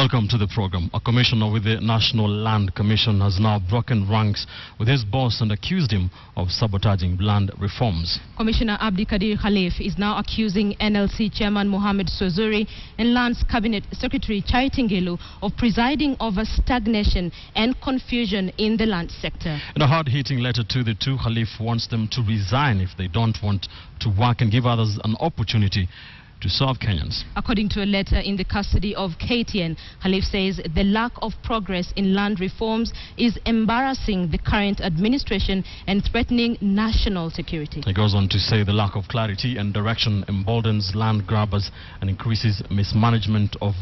Welcome to the program. A commissioner with the National Land Commission has now broken ranks with his boss and accused him of sabotaging land reforms. Commissioner Abdikadir Khalif is now accusing NLC Chairman Mohamed Swazuri and Lands Cabinet Secretary Chaitingelu of presiding over stagnation and confusion in the land sector. In a hard-hitting letter to the two, Khalif wants them to resign if they don't want to work and give others an opportunity to serve Kenyans. According to a letter in the custody of KTN, Khalif says the lack of progress in land reforms is embarrassing the current administration and threatening national security. He goes on to say the lack of clarity and direction emboldens land grabbers and increases mismanagement of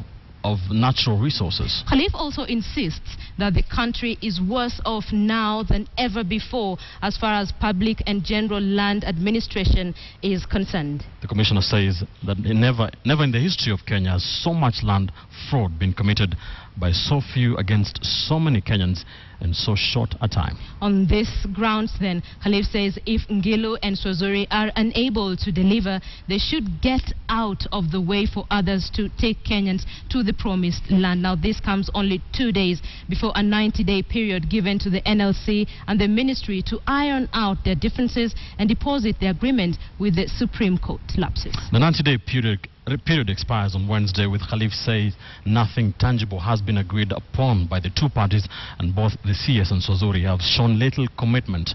natural resources. Khalif also insists that the country is worse off now than ever before as far as public and general land administration is concerned. The commissioner says that never in the history of Kenya has so much land fraud been committed by so few against so many Kenyans in so short a time. On this grounds then, Khalif says if Ngilu and Swazuri are unable to deliver, they should get out of the way for others to take Kenyans to the promised land. Now this comes only 2 days before a 90-day period given to the NLC and the ministry to iron out their differences and deposit the agreement with the Supreme Court lapses. The 90-day period expires on Wednesday, with Khalif says nothing tangible has been agreed upon by the two parties, and both the CS and Swazuri have shown little commitment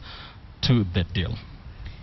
to that deal.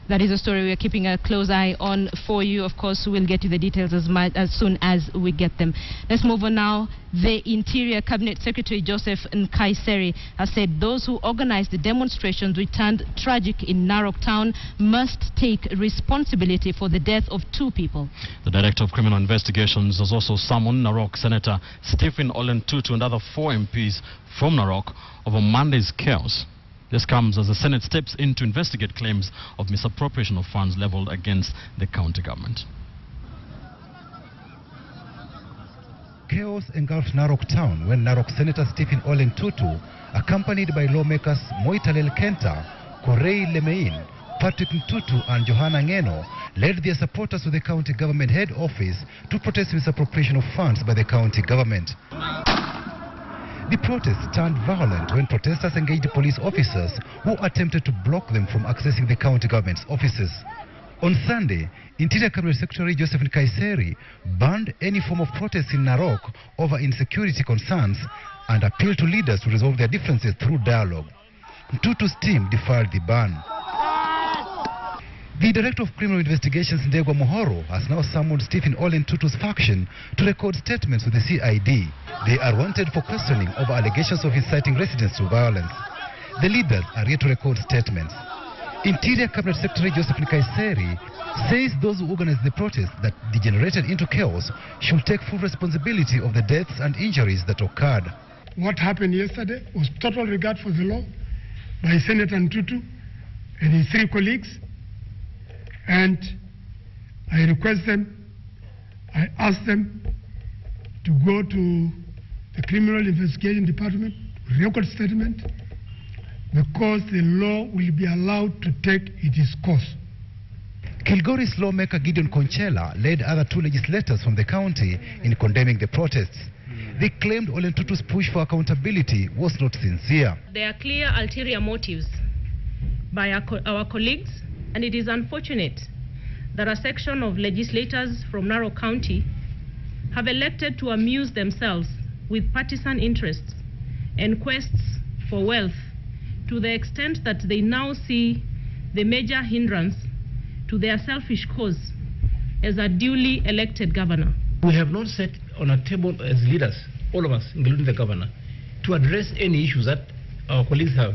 That is a story we are keeping a close eye on for you. Of course, we'll get you the details as soon as we get them. Let's move on now. The Interior Cabinet Secretary Joseph Nkaiseri has said those who organized the demonstrations which turned tragic in Narok town must take responsibility for the death of 2 people. The Director of Criminal Investigations has also summoned Narok Senator Stephen Ole Ntutu and other 4 MPs from Narok over Monday's chaos. This comes as the Senate steps in to investigate claims of misappropriation of funds leveled against the county government. Chaos engulfed Narok town when Narok Senator Stephen Ole Ntutu, accompanied by lawmakers Moitalel Keter, Korei Lemein, Patrick Ntutu and Johanna Ngeno, led their supporters to the county government head office to protest misappropriation of funds by the county government. The protests turned violent when protesters engaged police officers who attempted to block them from accessing the county government's offices. On Sunday, Interior Cabinet Secretary Joseph Nkaiseri banned any form of protest in Narok over insecurity concerns and appealed to leaders to resolve their differences through dialogue. Ntutu's team defied the ban. The Director of Criminal Investigations, Ndegwa Mohoro, has now summoned Stephen Ole Ntutu's faction to record statements with the CID. They are wanted for questioning over allegations of inciting residents to violence. The leaders are yet to record statements. Interior Cabinet Secretary Joseph Nkaiseri says those who organized the protest that degenerated into chaos should take full responsibility of the deaths and injuries that occurred. What happened yesterday was total regard for the law by Senator Ntutu and his 3 colleagues. And I request them, I ask them to go to the Criminal Investigation Department, record statement, because the law will be allowed to take its course. Kilgoris lawmaker Gideon Conchela led other 2 legislators from the county in condemning the protests. They claimed Ole Ntutu's push for accountability was not sincere. There are clear ulterior motives by our colleagues, and it is unfortunate that a section of legislators from Narok County have elected to amuse themselves with partisan interests and quests for wealth to the extent that they now see the major hindrance to their selfish cause as a duly elected governor. We have not sat on a table as leaders, all of us, including the governor, to address any issues that our colleagues have,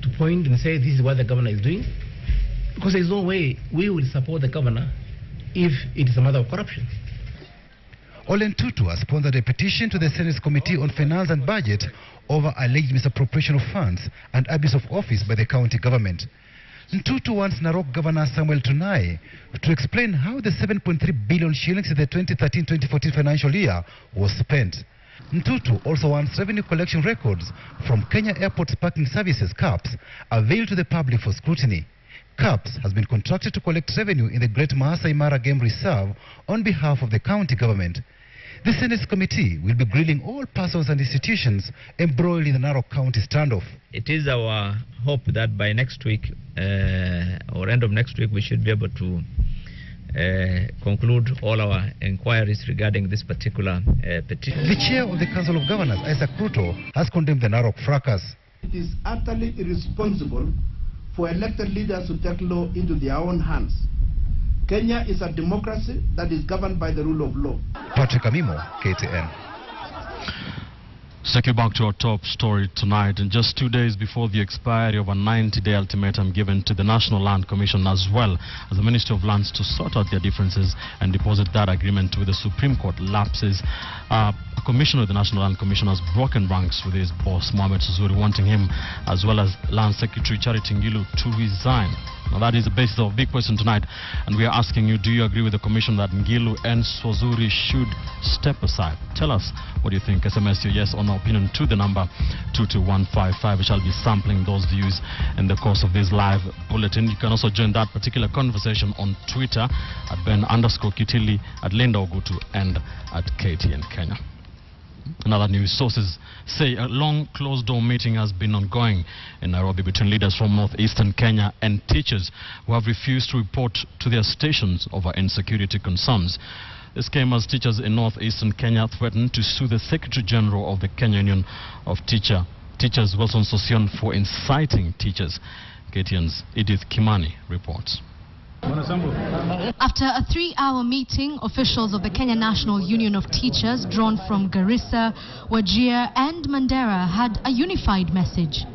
to point and say this is what the governor is doing, because there is no way we will support the governor if it is a matter of corruption. Ole Ntutu has sponsored a petition to the Senate's Committee on Finance and Budget over alleged misappropriation of funds and abuse of office by the county government. Ntutu wants Narok Governor Samuel Tunai to explain how the 7.3 billion shillings in the 2013-2014 financial year was spent. Ntutu also wants revenue collection records from Kenya Airports Parking Services (CAPS) availed to the public for scrutiny. CAPS has been contracted to collect revenue in the Great Maasai Mara Game Reserve on behalf of the county government. The Senate's committee will be grilling all persons and institutions embroiled in the Narok County standoff. It is our hope that by next week or end of next week we should be able to conclude all our inquiries regarding this particular petition. The chair of the Council of Governors, Isaac Ruto, has condemned the Narok fracas. It is utterly irresponsible for elected leaders to take law into their own hands. Kenya is a democracy that is governed by the rule of law. Patrick Amimo, KTN. Let's take you back to our top story tonight. And just 2 days before the expiry of a 90-day ultimatum given to the National Land Commission as well as the Ministry of Lands to sort out their differences and deposit that agreement with the Supreme Court lapses, a commissioner of the National Land Commission has broken ranks with his boss, Mohamed Sosuri, wanting him as well as Land Secretary Charity Ngilu to resign. Now that is the basis of a big question tonight, and we are asking you, do you agree with the commission that Ngilu and Sosuri should step aside? Tell us what you think. SMS your yes or no opinion to the number 22155. We shall be sampling those views in the course of this live bulletin. You can also join that particular conversation on Twitter at Ben_Kitili, at Linda Ogutu, and at KTN Kenya. Another news sources say a long closed-door meeting has been ongoing in Nairobi between leaders from northeastern Kenya and teachers who have refused to report to their stations over insecurity concerns. This came as teachers in northeastern Kenya threatened to sue the Secretary General of the Kenya Union of Teachers, Wilson Sossion, for inciting teachers. KTN's Edith Kimani reports. After a 3-hour meeting, officials of the Kenya National Union of Teachers, drawn from Garissa, Wajir and Mandera, had a unified message.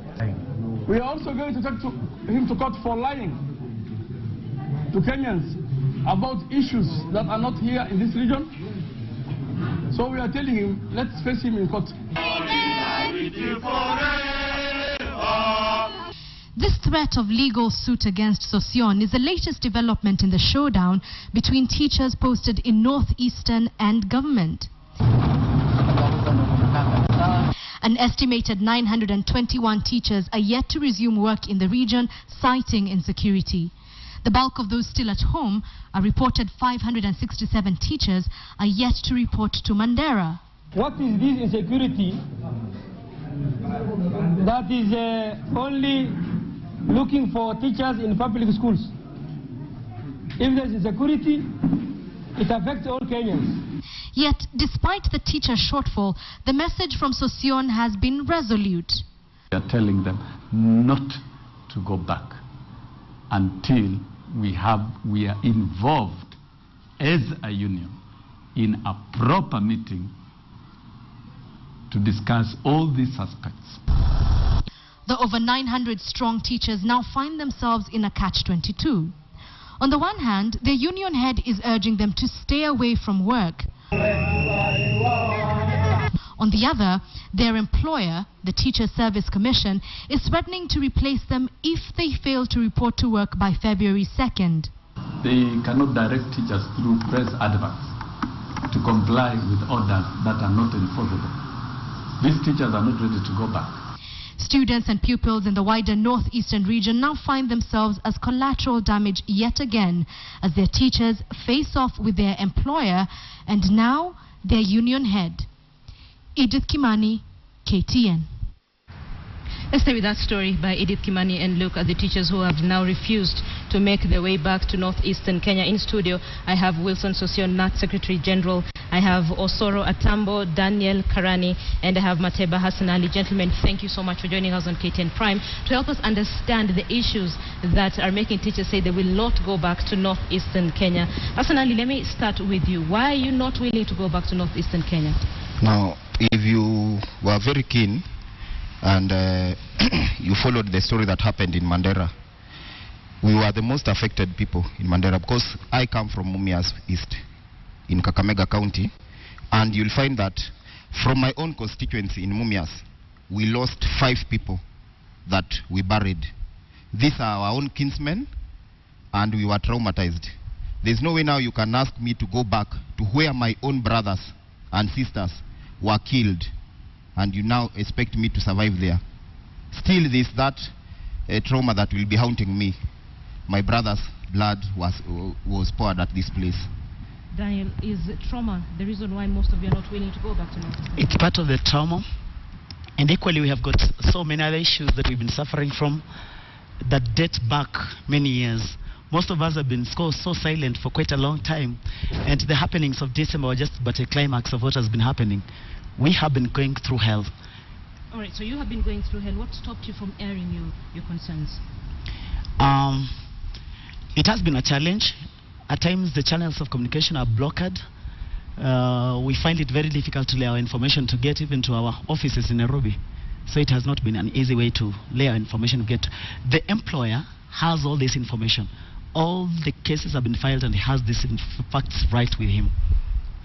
We are also going to take him to court for lying to Kenyans about issues that are not here in this region. So we are telling him, let's face him in court. This threat of legal suit against Sossion is the latest development in the showdown between teachers posted in northeastern and government. An estimated 921 teachers are yet to resume work in the region, citing insecurity. The bulk of those still at home, a reported 567 teachers, are yet to report to Mandera. What is this insecurity that is only looking for teachers in public schools? If there's insecurity, it affects all Kenyans. Yet, despite the teacher shortfall, the message from Sossion has been resolute. We are telling them not to go back until we are involved as a union in a proper meeting to discuss all these aspects. The over 900 strong teachers now find themselves in a catch-22. On the one hand, their union head is urging them to stay away from work. On the other, their employer, the Teacher Service Commission, is threatening to replace them if they fail to report to work by February 2nd. They cannot direct teachers through press adverts to comply with orders that are not enforceable. These teachers are not ready to go back. Students and pupils in the wider northeastern region now find themselves as collateral damage yet again as their teachers face off with their employer and now their union head. Edith Kimani, KTN. Let's stay with that story by Edith Kimani and look at the teachers who have now refused to make their way back to northeastern Kenya. In studio, I have Wilson Sossion, NAT Secretary General. I have Osoro Atambo, Daniel Karani, and I have Mateba Hassan Ali. Gentlemen, thank you so much for joining us on KTN Prime to help us understand the issues that are making teachers say they will not go back to northeastern Kenya. Hassan Ali, let me start with you. Why are you not willing to go back to northeastern Kenya? Now, if you were very keen and you followed the story that happened in Mandera, we were the most affected people in Mandera because I come from Mumias East in Kakamega County, and you'll find that from my own constituency in Mumias, we lost 5 people that we buried. These are our own kinsmen, and we were traumatized. There's no way now you can ask me to go back to where my own brothers and sisters were killed, and you now expect me to survive there. Still, there's that trauma that will be haunting me. My brother's blood was poured at this place. Daniel, is trauma the reason why most of you are not willing to go back to North? It's part of the trauma. And equally, we have got so many other issues that we've been suffering from that date back many years. Most of us have been so silent for quite a long time. And the happenings of December were just but a climax of what has been happening. We have been going through hell. All right, so you have been going through hell. What stopped you from airing your concerns? It has been a challenge. At times, the channels of communication are blocked. We find it very difficult to lay our information to get even to our offices in Nairobi. So it has not been an easy way to lay our information to get. The employer has all this information. All the cases have been filed and he has this facts right with him.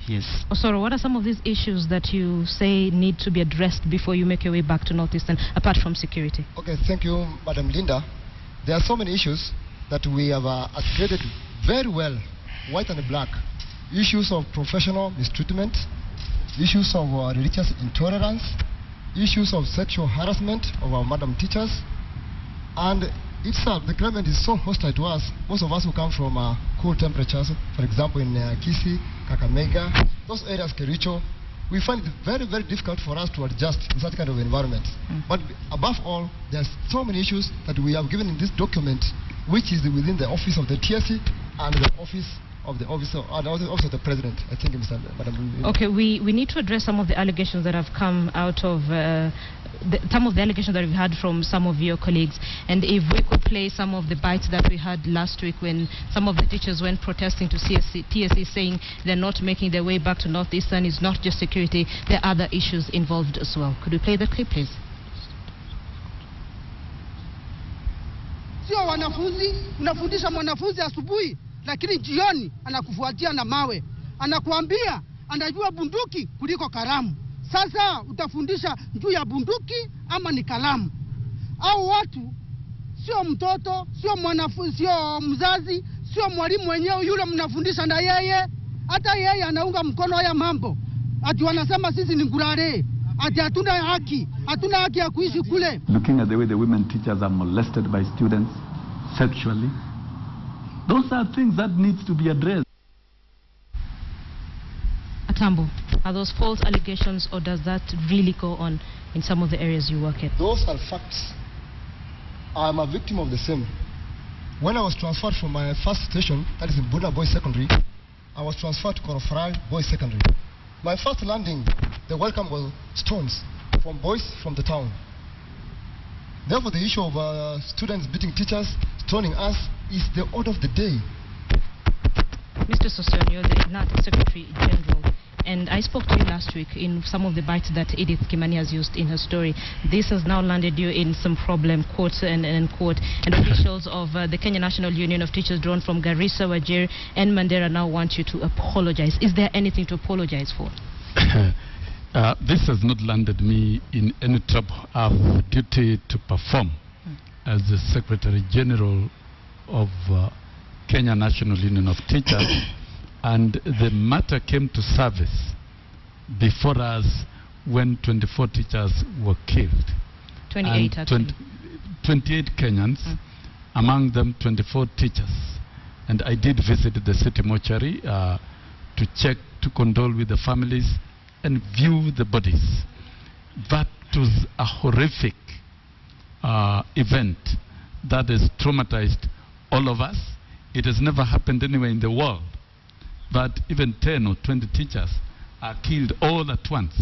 Yes. Osoro, what are some of these issues that you say need to be addressed before you make your way back to Northeastern, apart from security? Okay, thank you, Madam Linda. There are so many issues that we have articulated very well, white and black. Issues of professional mistreatment, issues of religious intolerance, issues of sexual harassment of our madam teachers, and itself, the climate is so hostile to us. Most of us who come from cool temperatures, for example in Kisii, Kakamega, those areas, Kericho, we find it very, very difficult for us to adjust in such kind of environment. But above all, there are so many issues that we have given in this document, which is within the office of the TSC and the office of the office of the president. I think, Madam. Okay, we need to address some of the allegations that have come out of some of the allegations that we've had from some of your colleagues. And if we could play some of the bites that we had last week when some of the teachers went protesting to TSC saying they're not making their way back to Northeastern. It's not just security, there are other issues involved as well. Could we play the clip, please? Sio wanafunzi, unafundisha mwanafunzi asubuhi, lakini jioni anakufuatia na mawe. Anakuambia anajua bunduki kuliko kalamu. Sasa utafundisha juu ya bunduki ama ni kalamu? Au watu sio mtoto, sio mwanafunzi, sio mzazi, sio mwalimu mwenyewe yule mnafundisha na yeye. Hata yeye anaunga mkono haya mambo. Ati wanasema sisi ni ngurare. Ati hatuna haki ya kuishi kule. Looking at the way the women teachers are molested by students sexually, those are things that needs to be addressed. Atambo, are those false allegations or does that really go on in some of the areas you work at? Those are facts. I'm a victim of the same. When I was transferred from my first station, that is in Buna Boys Secondary, I was transferred to Korofrai Boys Secondary. My first landing, the welcome was stones from boys from the town. Therefore, the issue of students beating teachers, stoning us, is the order of the day. Mr. Sossion, you're the NAT Secretary General, and I spoke to you last week in some of the bites that Edith Kimani has used in her story. This has now landed you in some problem, court and court, and officials of the Kenya National Union of Teachers drawn from Garissa, Wajir, and Mandera now want you to apologize. Is there anything to apologize for? This has not landed me in any trouble. I have a duty to perform as the Secretary General of Kenya National Union of Teachers, and the matter came to service before us when 24 teachers were killed. 28 actually. 28 Kenyans, among them 24 teachers. And I did visit the city mortuary to check, to condole with the families and view the bodies. That was a horrific event that has traumatized all of us. It has never happened anywhere in the world. But even 10 or 20 teachers are killed all at once.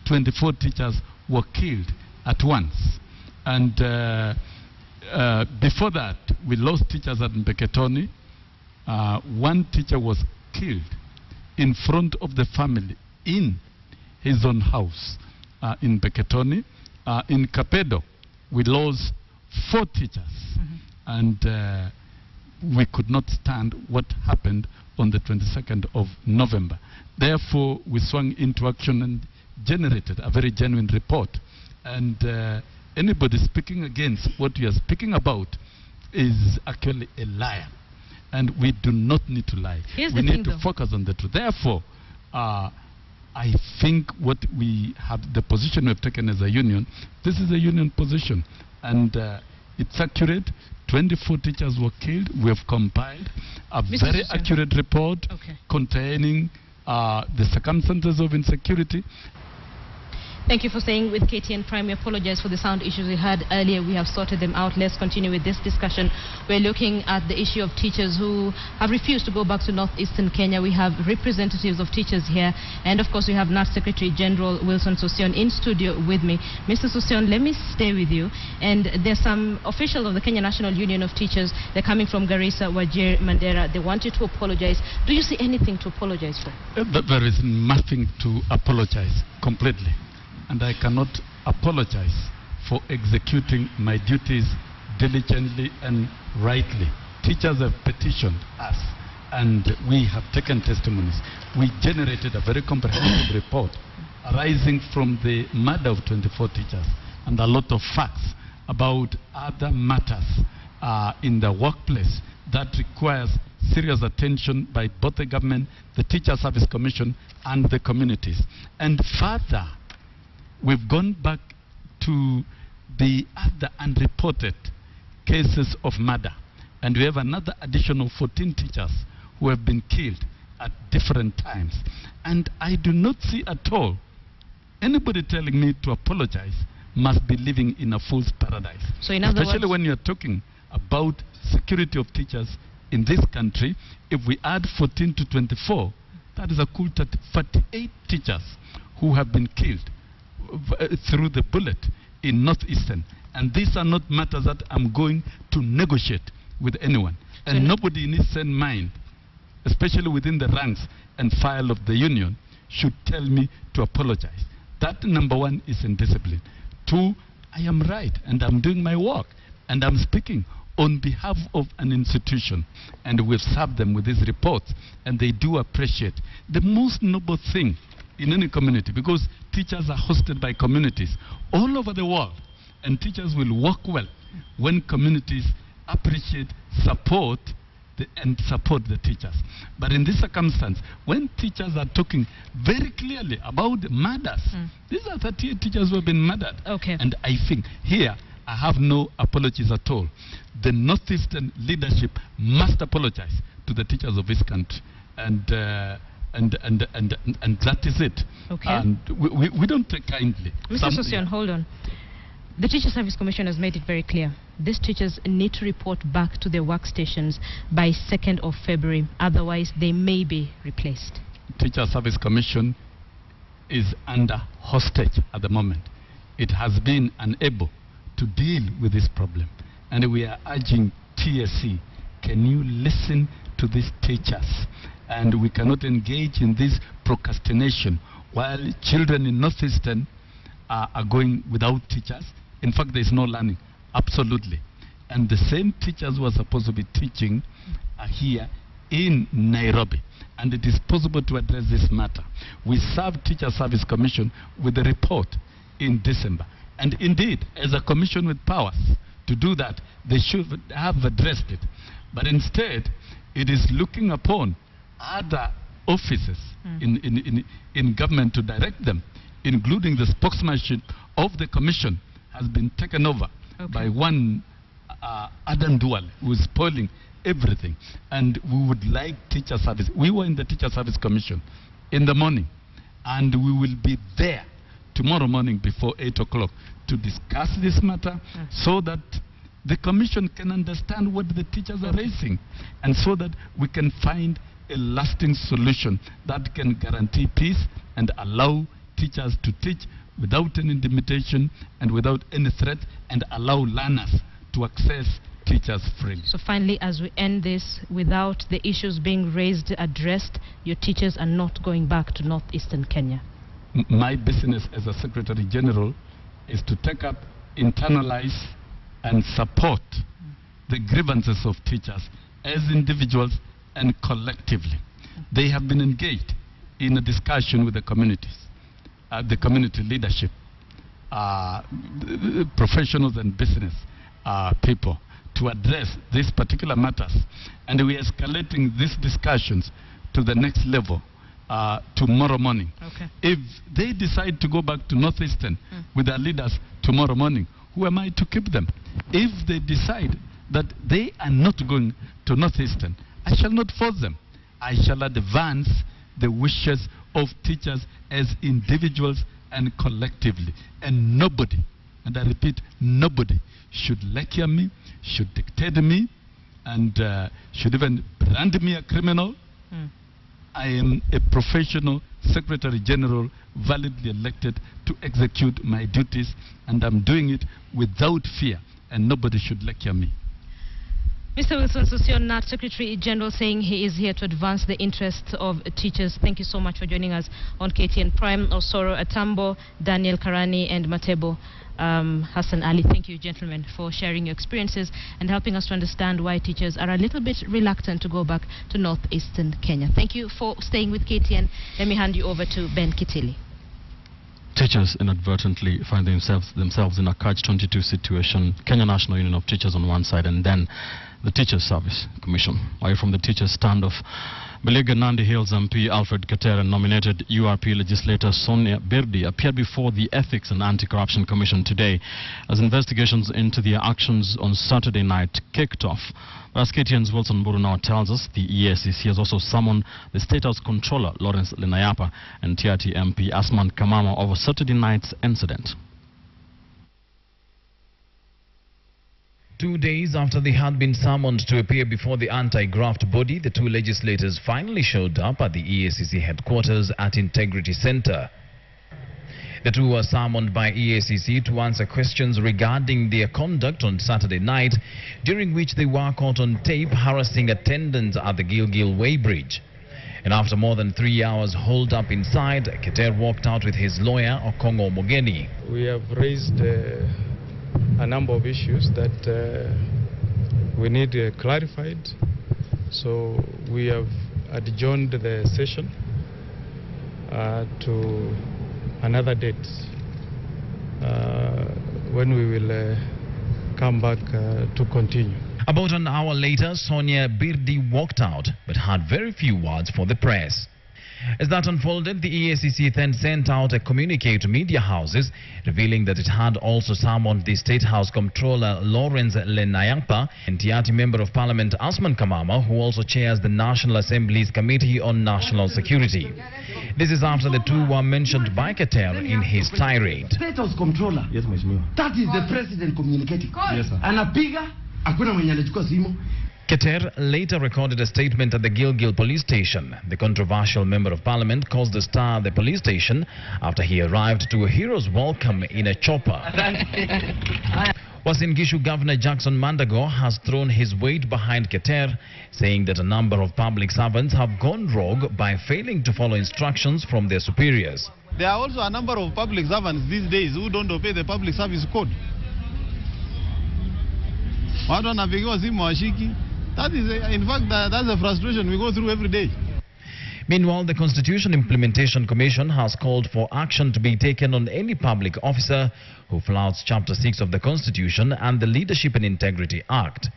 24 teachers were killed at once. And before that, we lost teachers at Mbeketoni. One teacher was killed in front of the family in his own house in Mbeketoni. In Kapedo, we lost 4 teachers. And we could not stand what happened on the 22nd of November. Therefore, we swung into action and generated a very genuine report. And anybody speaking against what we are speaking about is actually a liar. And we do not need to lie. We need to focus on the truth. Therefore, I think what we have, the position we have taken as a union, this is a union position. And It's accurate. 24 teachers were killed. We have compiled a very accurate report containing the circumstances of insecurity. Thank you for staying with KTN Prime. We apologize for the sound issues we had earlier. We have sorted them out. Let's continue with this discussion. We're looking at the issue of teachers who have refused to go back to northeastern Kenya. We have representatives of teachers here. And of course, we have NAT Secretary General Wilson Sossion in studio with me. Mr. Sossion, let me stay with you. And there's some officials of the Kenya National Union of Teachers. They're coming from Garissa, Wajir, Mandera. They want you to apologize. Do you see anything to apologize for? There is nothing to apologize completely. And I cannot apologize for executing my duties diligently and rightly. Teachers have petitioned us, and we have taken testimonies. We generated a very comprehensive report arising from the murder of 24 teachers and a lot of facts about other matters in the workplace that requires serious attention by both the government, the Teacher Service Commission, and the communities. And further, we've gone back to the other unreported cases of murder. And we have another additional 14 teachers who have been killed at different times. And I do not see at all anybody telling me to apologize must be living in a fool's paradise. So in other especially words, when you're talking about security of teachers in this country. If we add 14 to 24, that is a cool 48 teachers who have been killed through the bullet in northeastern. And these are not matters that I'm going to negotiate with anyone. And nobody in Eastern mind, especially within the ranks and file of the union, should tell me to apologize. That, number one, is indiscipline. Two, I am right and I'm doing my work and I'm speaking on behalf of an institution, and we've served them with these reports, and they do appreciate the most noble thing in any community, because teachers are hosted by communities all over the world, and teachers will work well when communities appreciate, support the teachers. But in this circumstance, when teachers are talking very clearly about murders, these are 38 teachers who have been murdered. And I think here I have no apologies at all. The northeastern leadership must apologize to the teachers of this country, and that is it. And we don't take kindly. Mr. Sossion, hold on. The Teacher Service Commission has made it very clear. These teachers need to report back to their workstations by 2nd of February. Otherwise, they may be replaced. Teacher Service Commission is under hostage at the moment. It has been unable to deal with this problem. And we are urging TSC, can you listen to these teachers? And we cannot engage in this procrastination while children in Northeastern are going without teachers. In fact, there is no learning, absolutely. And the same teachers who are supposed to be teaching are here in Nairobi. And it is possible to address this matter. We served Teacher Service Commission with a report in December. And indeed, as a commission with powers to do that, they should have addressed it. But instead, it is looking upon other offices in government to direct them, including the spokesmanship of the commission has been taken over by one Adam Dual, who is spoiling everything. And we would like Teacher Service. We were in the Teacher Service Commission in the morning, and we will be there tomorrow morning before 8 o'clock to discuss this matter so that the commission can understand what the teachers are raising, and so that we can find a lasting solution that can guarantee peace and allow teachers to teach without any limitation and without any threat, and allow learners to access teachers freely. So finally, as we end this, without the issues being raised, addressed, your teachers are not going back to northeastern Kenya. My business as a Secretary General is to take up, internalize, and support the grievances of teachers as individuals and collectively. They have been engaged in a discussion with the communities, the community leadership, professionals and business people, to address these particular matters. And we are escalating these discussions to the next level tomorrow morning. If they decide to go back to Northeastern with their leaders tomorrow morning, who am I to keep them? If they decide that they are not going to Northeastern, I shall not force them. I shall advance the wishes of teachers as individuals and collectively. And nobody, and I repeat, nobody should lecture me, should dictate me, and should even brand me a criminal. I am a professional Secretary General, validly elected to execute my duties, and I'm doing it without fear, and nobody should lecture me. Mr. Wilson Sossion, NAT Secretary General, saying he is here to advance the interests of teachers. Thank you so much for joining us on KTN Prime. Osoro Atambo, Daniel Karani, and Matebo Hassan Ali. Thank you, gentlemen, for sharing your experiences and helping us to understand why teachers are a little bit reluctant to go back to northeastern Kenya. Thank you for staying with KTN. Let me hand you over to Ben Kitili. Teachers inadvertently find themselves in a catch-22 situation. Kenya National Union of Teachers on one side, and then the Teachers Service Commission. While from the teachers' standoff, Beleaguered Nandi Hills MP Alfred Keter and nominated URP legislator Sonia Birdi appeared before the Ethics and Anti-Corruption Commission today as investigations into their actions on Saturday night kicked off. But as KTN's Wilson Buru now tells us, the EACC has also summoned the State House Controller Lawrence Lenayapa and TRT MP Asman Kamama over Saturday night's incident. 2 days after they had been summoned to appear before the anti-graft body, the two legislators finally showed up at the EACC headquarters at Integrity Center. The two were summoned by EACC to answer questions regarding their conduct on Saturday night, during which they were caught on tape harassing attendants at the Gilgil Weighbridge. And after more than 3 hours holed up inside, Keter walked out with his lawyer, Okongo Mogeni. We have raised a number of issues that we need clarified, so we have adjourned the session to another date when we will come back to continue. About an hour later, Sonia Birdi walked out but had very few words for the press. As that unfolded, the EACC then sent out a communique to media houses, revealing that it had also summoned the State House Comptroller Lawrence Lenayapa and TRT Member of Parliament Asman Kamama, who also chairs the National Assembly's Committee on National Security. This is after the two were mentioned by Keter in his tirade. State House Comptroller. Yes, Mheshimiwa. That is the President communicating. Yes, sir. Anapiga, hakuna mwenye anachukua simu. Keter later recorded a statement at the Gilgil police station. The controversial Member of Parliament caused the star at the police station after he arrived to a hero's welcome in a chopper. Uasin Gishu Governor Jackson Mandago has thrown his weight behind Keter, saying that a number of public servants have gone rogue by failing to follow instructions from their superiors. There are also a number of public servants these days who don't obey the public service code. Watu wanapigiwa simu washiki. That is, in fact, that's a frustration we go through every day. Meanwhile, the Constitution Implementation Commission has called for action to be taken on any public officer who flouts Chapter 6 of the Constitution and the Leadership and Integrity Act.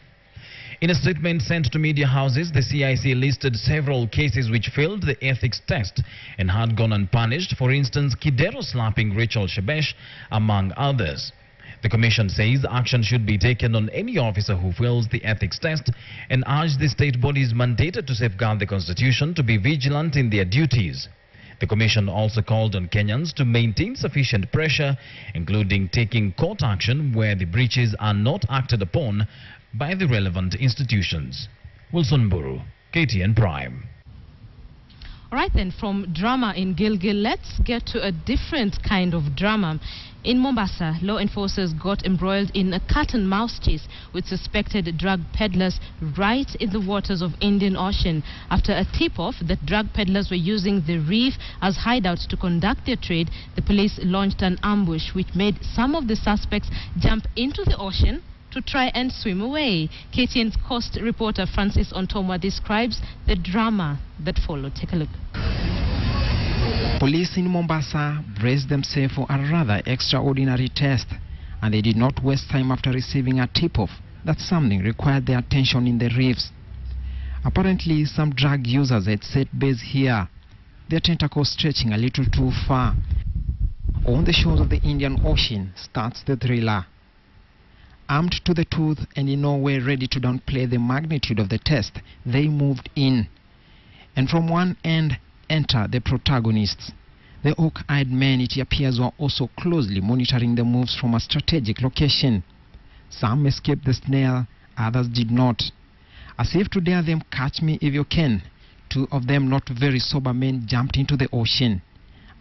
In a statement sent to media houses, the CIC listed several cases which failed the ethics test and had gone unpunished, for instance, Kidero slapping Rachel Shebesh, among others. The Commission says action should be taken on any officer who fails the ethics test and urged the state bodies mandated to safeguard the Constitution to be vigilant in their duties. The Commission also called on Kenyans to maintain sufficient pressure, including taking court action where the breaches are not acted upon by the relevant institutions. Wilson Buru, KTN Prime. All right then, from drama in Gilgil, let's get to a different kind of drama. In Mombasa, law enforcers got embroiled in a cat-and-mouse chase with suspected drug peddlers right in the waters of Indian Ocean. After a tip-off that drug peddlers were using the reef as hideouts to conduct their trade, the police launched an ambush which made some of the suspects jump into the ocean to try and swim away. KTN's coast reporter Francis Ontomwa describes the drama that followed. Take a look. Police in Mombasa braced themselves for a rather extraordinary test, and they did not waste time after receiving a tip-off that something required their attention in the reefs. Apparently, some drug users had set base here, their tentacles stretching a little too far. On the shores of the Indian Ocean starts the thriller. Armed to the tooth and in no way ready to downplay the magnitude of the test, they moved in. And from one end enter the protagonists. The hawk-eyed men, it appears, were also closely monitoring the moves from a strategic location. Some escaped the snare, others did not. As if to dare them, catch me if you can, two of them not very sober men jumped into the ocean,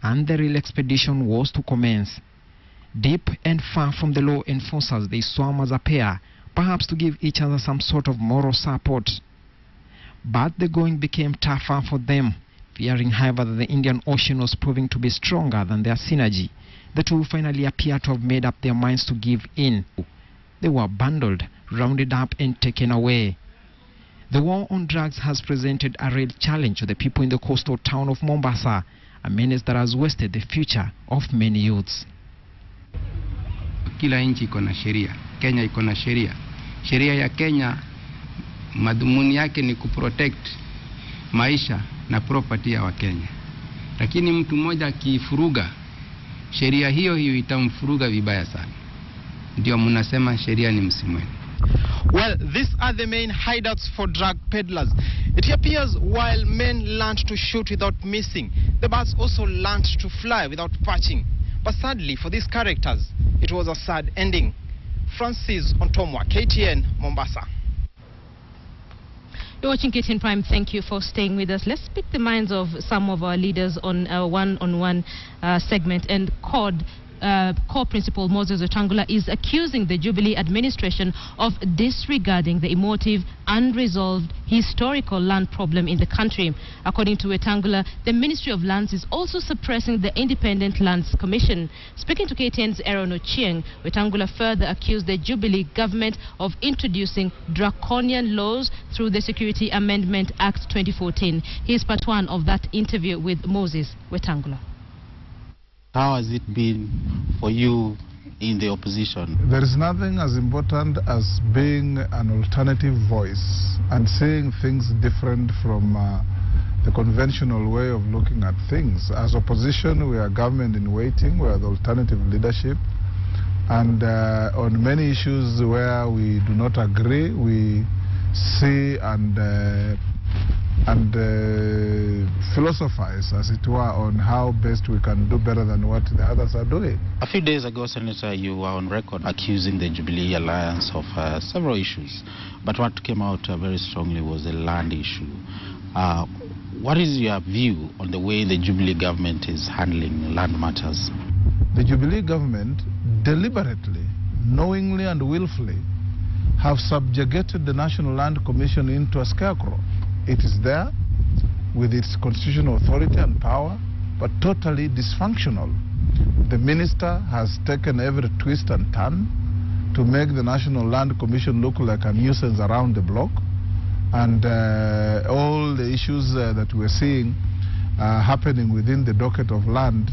and the real expedition was to commence. Deep and far from the law enforcers, they swam as a pair, perhaps to give each other some sort of moral support. But the going became tougher for them. Fearing, however, that the Indian Ocean was proving to be stronger than their synergy, the two finally appear to have made up their minds to give in. They were bundled, rounded up and taken away. The war on drugs has presented a real challenge to the people in the coastal town of Mombasa, a menace that has wasted the future of many youths. Kila nchi iko na sheria. Kenya iko na sheria. Sheria ya Kenya madhumuni yake ni kuprotect maisha na property ya Wakenya. Lakini mtu mmoja akifuruga sheria hiyo itamfuruga vibaya sana. Ndio mnasema sheria ni msimweni. Well, these are the main hideouts for drug peddlers. It appears while men learned to shoot without missing, the birds also learned to fly without perching. But sadly, for these characters, it was a sad ending. Francis Ontomwa, KTN, Mombasa. You're watching KTN Prime. Thank you for staying with us. Let's pick the minds of some of our leaders on our one-on-one segment. And core principal Moses Wetangula is accusing the Jubilee administration of disregarding the emotive, unresolved, historical land problem in the country. According to Wetangula, the Ministry of Lands is also suppressing the Independent Lands Commission. Speaking to KTN's Aaron Ochieng, Wetangula further accused the Jubilee government of introducing draconian laws through the Security Amendment Act 2014. Here's part one of that interview with Moses Wetangula. How has it been for you in the opposition? There is nothing as important as being an alternative voice and seeing things different from the conventional way of looking at things. As opposition, we are government in waiting, we are the alternative leadership, and on many issues where we do not agree, we see and philosophize, as it were, on how best we can do better than what the others are doing. A few days ago, Senator, you were on record accusing the Jubilee Alliance of several issues, but what came out very strongly was the land issue. What is your view on the way the Jubilee government is handling land matters? The Jubilee government deliberately, knowingly and willfully have subjugated the National Land Commission into a scarecrow. It is there with its constitutional authority and power, but totally dysfunctional. The minister has taken every twist and turn to make the National Land Commission look like a nuisance around the block, and all the issues that we're seeing happening within the docket of land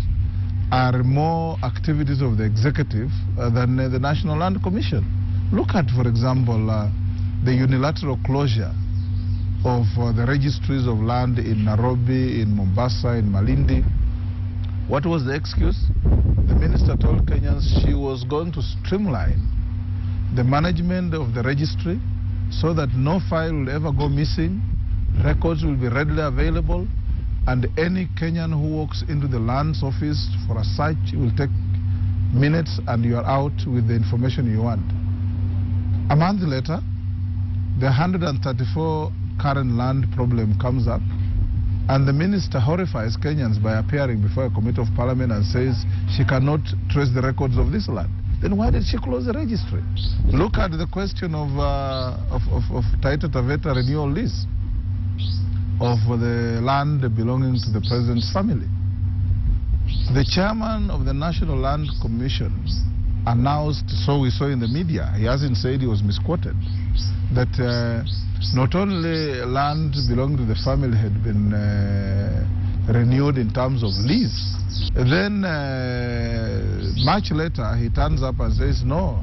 are more activities of the executive than the National Land Commission. Look at, for example, the unilateral closure of the registries of land in Nairobi, in Mombasa, in Malindi. What was the excuse? The minister told Kenyans she was going to streamline the management of the registry so that no file will ever go missing, records will be readily available, and any Kenyan who walks into the lands office for a search will take minutes and you are out with the information you want. A month later, the 134 current land problem comes up, and the minister horrifies Kenyans by appearing before a committee of parliament and says she cannot trace the records of this land. Then why did she close the registry? Look at the question of Taita Taveta renewal lease of the land belonging to the president's family. The chairman of the National Land Commission announced, so we saw in the media, he hasn't said, he was misquoted, that not only land belonging to the family had been renewed in terms of lease, then much later he turns up and says no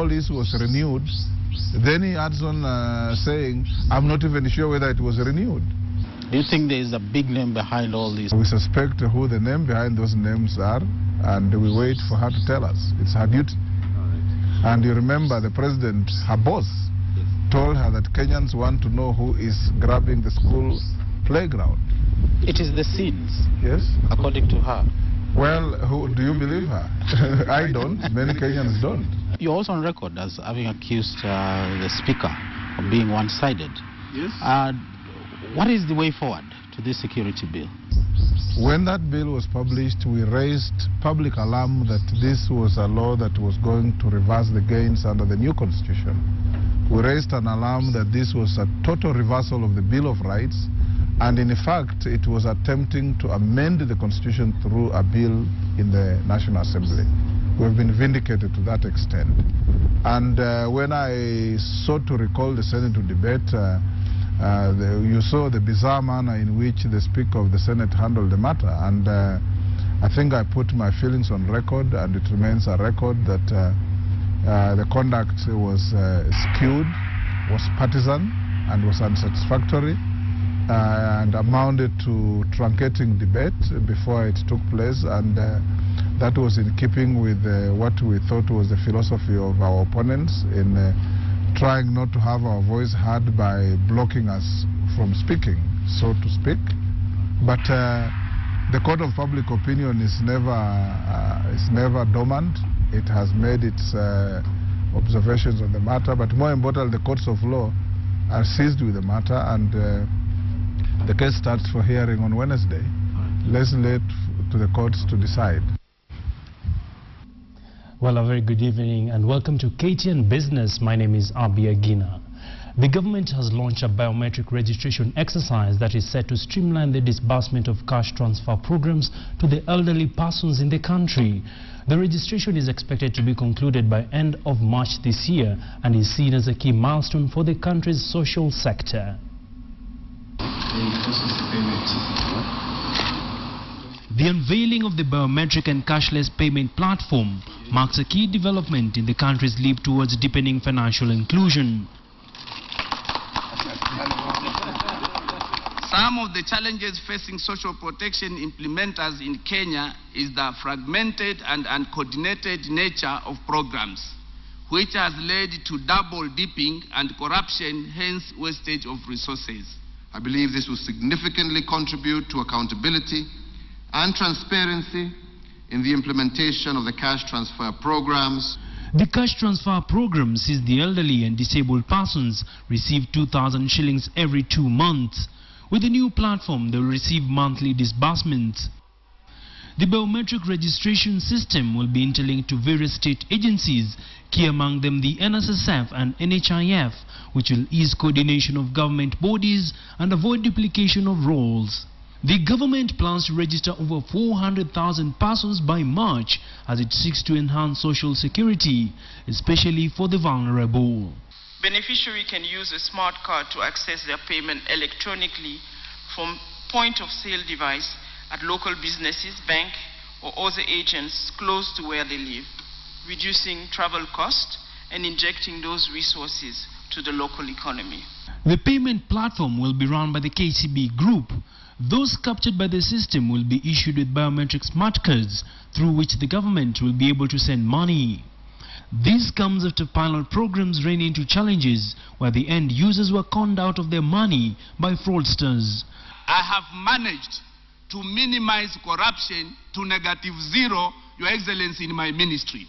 lease was renewed. Then he adds on saying, I'm not even sure whether it was renewed. Do you think there is a big name behind all this? We suspect who the name behind those names are, and we wait for her to tell us. It's her duty. And you remember the president, her boss, told her that Kenyans want to know who is grabbing the school playground. It is the scenes. Yes? According to her. Well, do you believe her? I don't. Many Kenyans don't. You're also on record as having accused the speaker of being one-sided. Yes. What is the way forward to this security bill? When that bill was published, we raised public alarm that this was a law that was going to reverse the gains under the new constitution. We raised an alarm that this was a total reversal of the Bill of Rights, and in fact, it was attempting to amend the constitution through a bill in the National Assembly. We have been vindicated to that extent. And when I sought to recall the Senate to debate, you saw the bizarre manner in which the Speaker of the Senate handled the matter, and I think I put my feelings on record, and it remains a record that the conduct was skewed, was partisan, and was unsatisfactory, and amounted to truncating debate before it took place, and that was in keeping with what we thought was the philosophy of our opponents in trying not to have our voice heard by blocking us from speaking, so to speak. But the court of public opinion is never dormant. It has made its observations on the matter, but more importantly, the courts of law are seized with the matter, and the case starts for hearing on Wednesday. Let's leave it to the courts to decide. Well, a very good evening and welcome to KTN Business. My name is Abi Agina. The government has launched a biometric registration exercise that is set to streamline the disbursement of cash transfer programs to the elderly persons in the country. The registration is expected to be concluded by end of March this year and is seen as a key milestone for the country's social sector. The unveiling of the biometric and cashless payment platform marks a key development in the country's leap towards deepening financial inclusion. Some of the challenges facing social protection implementers in Kenya is the fragmented and uncoordinated nature of programs, which has led to double dipping and corruption, hence wastage of resources. I believe this will significantly contribute to accountability and transparency in the implementation of the cash transfer programs. The cash transfer program sees the elderly and disabled persons receive 2,000 shillings every 2 months. With the new platform, they will receive monthly disbursements. The biometric registration system will be interlinked to various state agencies, key among them the NSSF and NHIF, which will ease coordination of government bodies and avoid duplication of roles. The government plans to register over 400,000 persons by March as it seeks to enhance social security, especially for the vulnerable. Beneficiary can use a smart card to access their payment electronically from point-of-sale device at local businesses, bank, or other agents close to where they live, reducing travel costs and injecting those resources to the local economy. The payment platform will be run by the KCB Group. Those captured by the system will be issued with biometric smart cards through which the government will be able to send money. This comes after pilot programs ran into challenges where the end users were conned out of their money by fraudsters. I have managed to minimize corruption to -0, Your Excellency, in my ministry.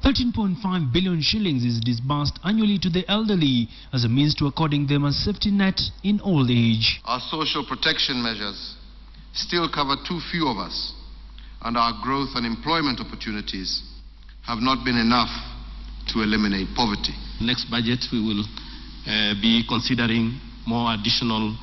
13.5 billion shillings is disbursed annually to the elderly as a means to according them a safety net in old age. Our social protection measures still cover too few of us, and our growth and employment opportunities have not been enough to eliminate poverty. Next budget we will be considering more additional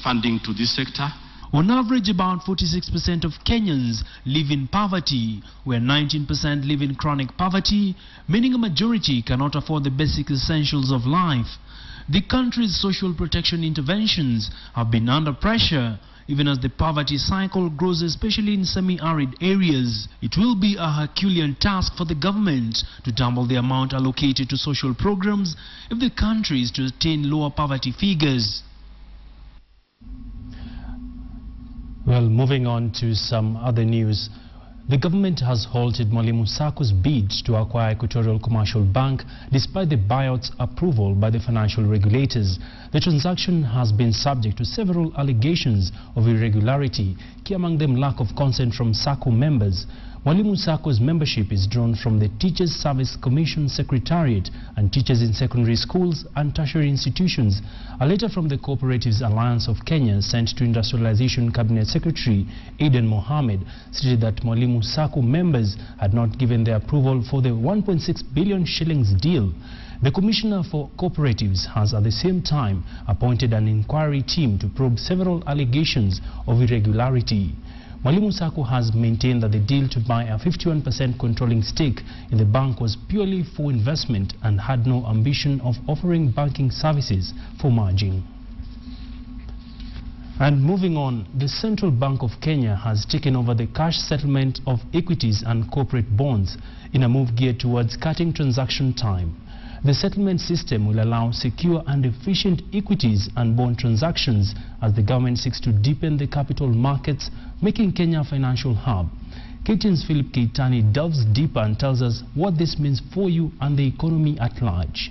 funding to this sector. On average, about 46% of Kenyans live in poverty, where 19% live in chronic poverty, meaning a majority cannot afford the basic essentials of life. The country's social protection interventions have been under pressure, even as the poverty cycle grows, especially in semi-arid areas. It will be a Herculean task for the government to double the amount allocated to social programs if the country is to attain lower poverty figures. Well, moving on to some other news. The government has halted Mwalimu Sacco's bid to acquire Equatorial Commercial Bank despite the buyout's approval by the financial regulators. The transaction has been subject to several allegations of irregularity, key among them lack of consent from Sacco members. Mwalimu Sacco's membership is drawn from the Teachers Service Commission Secretariat and teachers in secondary schools and tertiary institutions. A letter from the Cooperatives Alliance of Kenya sent to Industrialization Cabinet Secretary Aden Mohamed stated that Mwalimu Sacco members had not given their approval for the 1.6 billion shillings deal. The Commissioner for Cooperatives has at the same time appointed an inquiry team to probe several allegations of irregularity. Mwalimu Sacco has maintained that the deal to buy a 51% controlling stake in the bank was purely for investment and had no ambition of offering banking services for margin. And moving on, the Central Bank of Kenya has taken over the cash settlement of equities and corporate bonds in a move geared towards cutting transaction time. The settlement system will allow secure and efficient equities and bond transactions as the government seeks to deepen the capital markets, making Kenya a financial hub. KTN's Philip Keitani delves deeper and tells us what this means for you and the economy at large.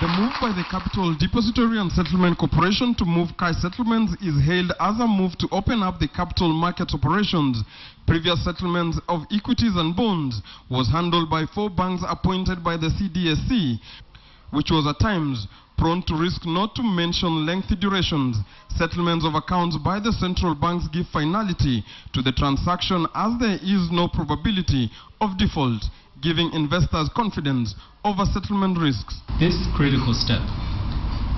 The move by the Capital Depository and Settlement Corporation to move cash settlements is hailed as a move to open up the capital market operations. Previous settlements of equities and bonds was handled by 4 banks appointed by the CDSC, which was at times prone to risk, not to mention lengthy durations. Settlements of accounts by the central banks give finality to the transaction as there is no probability of default, giving investors confidence over settlement risks. This critical step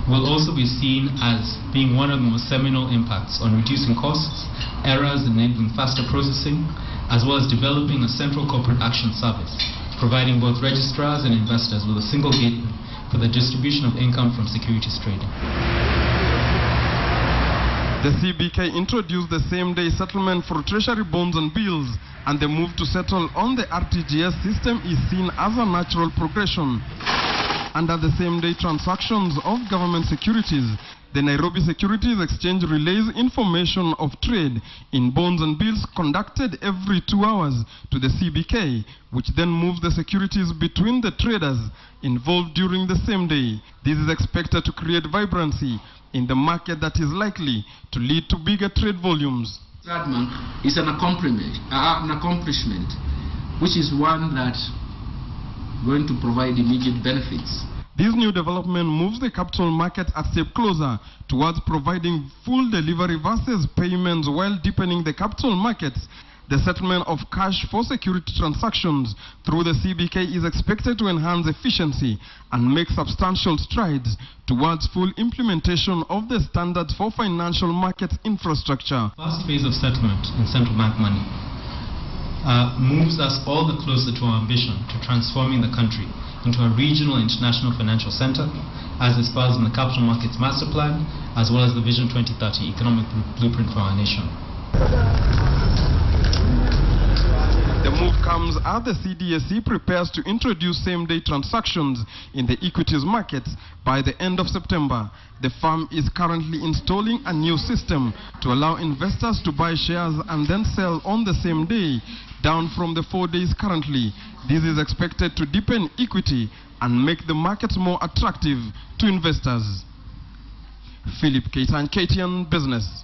will also be seen as being one of the most seminal impacts on reducing costs, errors, enabling faster processing, as well as developing a central corporate action service, providing both registrars and investors with a single gateway for the distribution of income from securities trading. The CBK introduced the same-day settlement for treasury bonds and bills, and the move to settle on the RTGS system is seen as a natural progression. Under the same-day transactions of government securities, the Nairobi Securities Exchange relays information of trade in bonds and bills conducted every 2 hours to the CBK, which then moves the securities between the traders involved during the same day. This is expected to create vibrancy in the market that is likely to lead to bigger trade volumes. Sadman is an accomplishment, which is one that's going to provide immediate benefits. This new development moves the capital market a step closer towards providing full delivery versus payments while deepening the capital markets. The settlement of cash for security transactions through the CBK is expected to enhance efficiency and make substantial strides towards full implementation of the standards for financial market infrastructure. First phase of settlement in central bank money moves us all the closer to our ambition to transforming the country into a regional international financial center, as espoused in the Capital Markets Master Plan, as well as the Vision 2030 economic blueprint for our nation. The move comes as the CDSC prepares to introduce same-day transactions in the equities markets by the end of September. The firm is currently installing a new system to allow investors to buy shares and then sell on the same day, down from the 4 days currently. This is expected to deepen equity and make the markets more attractive to investors. Philip Keter, KTN Business.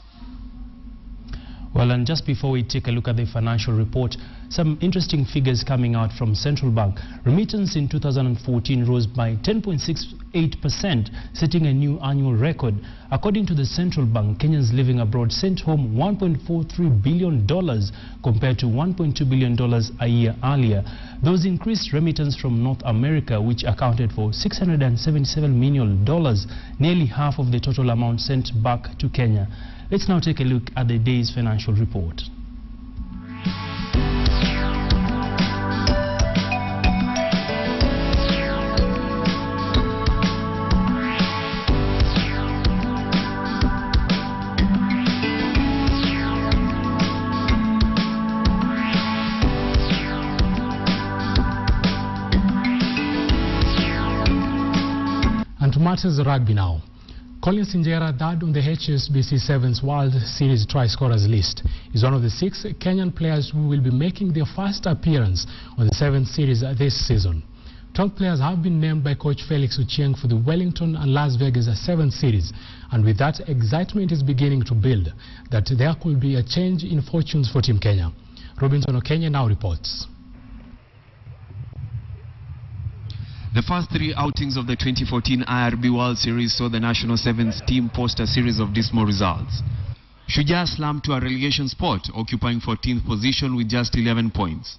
Well, and just before we take a look at the financial report, some interesting figures coming out from Central Bank. Remittance in 2014 rose by 10.68%, setting a new annual record. According to the Central Bank, Kenyans living abroad sent home $1.43 billion compared to $1.2 billion a year earlier. Those increased remittance from North America, which accounted for $677 million, nearly half of the total amount sent back to Kenya. Let's now take a look at the day's financial report. And to matters rugby now. Collins Injera, third on the HSBC Sevens World Series try scorers list, is one of the 6 Kenyan players who will be making their first appearance on the Sevens Series this season. 12 players have been named by coach Felix Ochieng for the Wellington and Las Vegas Sevens Series, and with that, excitement is beginning to build that there could be a change in fortunes for Team Kenya. Robinson Okenya now reports. The first 3 outings of the 2014 IRB World Series saw the national sevens team post a series of dismal results. Shujaa slumped to a relegation spot, occupying 14th position with just 11 points.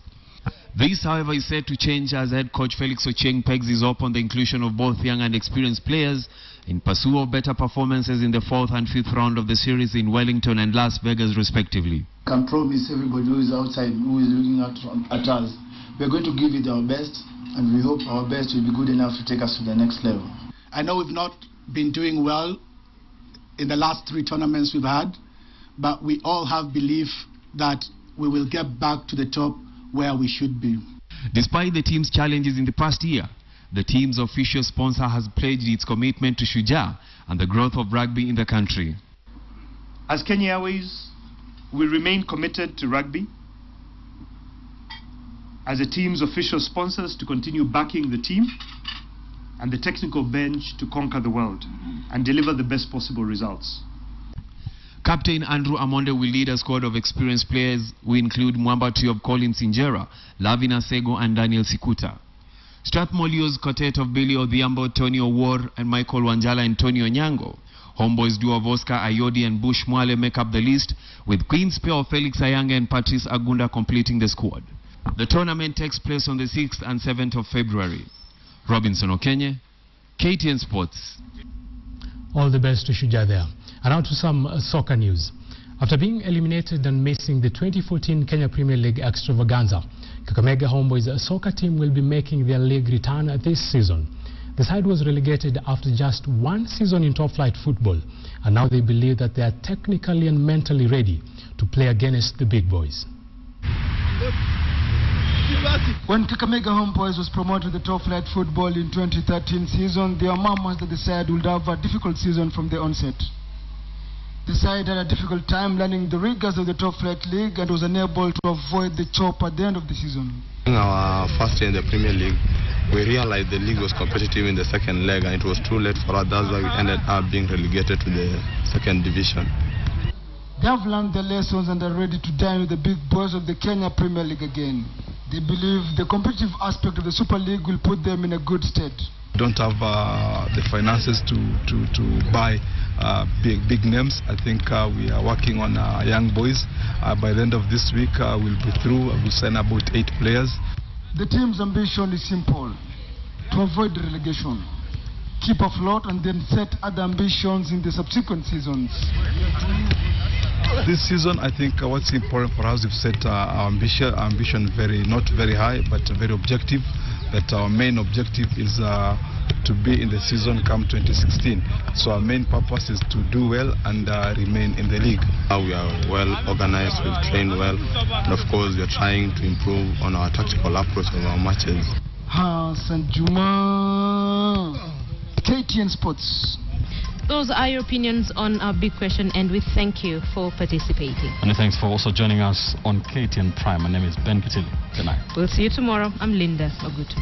This, however, is set to change as head coach Felix Ochieng pegs his hope on the inclusion of both young and experienced players in pursuit of better performances in the 4th and 5th round of the series in Wellington and Las Vegas, respectively. I can promise everybody who is outside, who is looking at us, we're going to give it our best, and we hope our best will be good enough to take us to the next level. I know we've not been doing well in the last 3 tournaments we've had, but we all have belief that we will get back to the top where we should be. Despite the team's challenges in the past year, the team's official sponsor has pledged its commitment to Shujaa and the growth of rugby in the country. As Kenya Airways, we remain committed to rugby as the team's official sponsors to continue backing the team and the technical bench to conquer the world and deliver the best possible results. Captain Andrew Amonde will lead a squad of experienced players who include Mwamba Tiob Collins Injera, Lavina Sego and Daniel Sikuta. Strathmore's quartet of Billy Odhiambo, Tony Owor and Michael Wanjala and Tony Onyango. Homeboys duo of Oscar Ayodi and Bush Mwale make up the list, with Queen's pair of Felix Ayanga and Patrice Agunda completing the squad. The tournament takes place on the 6th and 7th of February. Robinson Okenye, KTN Sports. All the best to Shujaa there. And now to some soccer news. After being eliminated and missing the 2014 Kenya Premier League extravaganza, Kakamega Homeboys soccer team will be making their league return this season. The side was relegated after just 1 season in top-flight football, and now they believe that they are technically and mentally ready to play against the big boys. When Kakamega Homeboys was promoted to the top-flight football in 2013 season, their murmurs that the side would have a difficult season from the onset. The side had a difficult time learning the rigors of the top-flight league and was unable to avoid the chop at the end of the season. In our first year in the Premier League, we realized the league was competitive in the second leg and it was too late for us. That's why we ended up being relegated to the 2nd division. They have learned their lessons and are ready to dine with the big boys of the Kenya Premier League again. They believe the competitive aspect of the Super League will put them in a good stead. We don't have the finances to buy big names. I think we are working on young boys. By the end of this week, we'll be through. We'll sign about 8 players. The team's ambition is simple: to avoid relegation, keep afloat, and then set other ambitions in the subsequent seasons. This season, I think what's important for us, we've set our ambition not very high, but very objective. That our main objective is to be in the season come 2016. So our main purpose is to do well and remain in the league. We are well organized, we've trained well, and of course we are trying to improve on our tactical approach of our matches. Hassan Juma, KTN Sports. Those are your opinions on our big question, and we thank you for participating. And thanks for also joining us on KTN Prime. My name is Ben Kitili. Good night. We'll see you tomorrow. I'm Linda Ogutu.